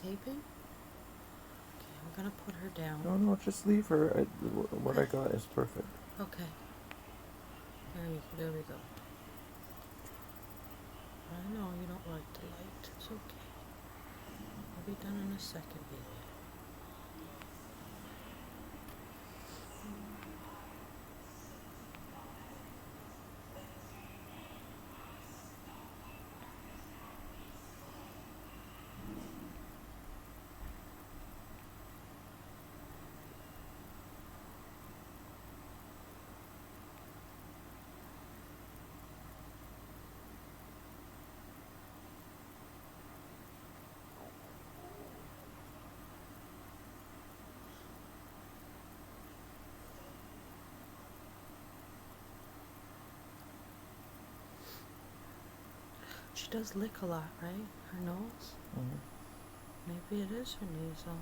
taping? Okay, I'm gonna put her down. No, no, just leave her. What I got is perfect. Okay. There we go. I know you don't like the light. It's okay. I'll be done in a second, baby. She does lick a lot, right? Her nose? Mm-hmm. Maybe it is her nasal.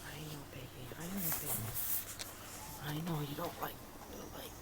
I know, baby. I know, baby. I know you don't like the light.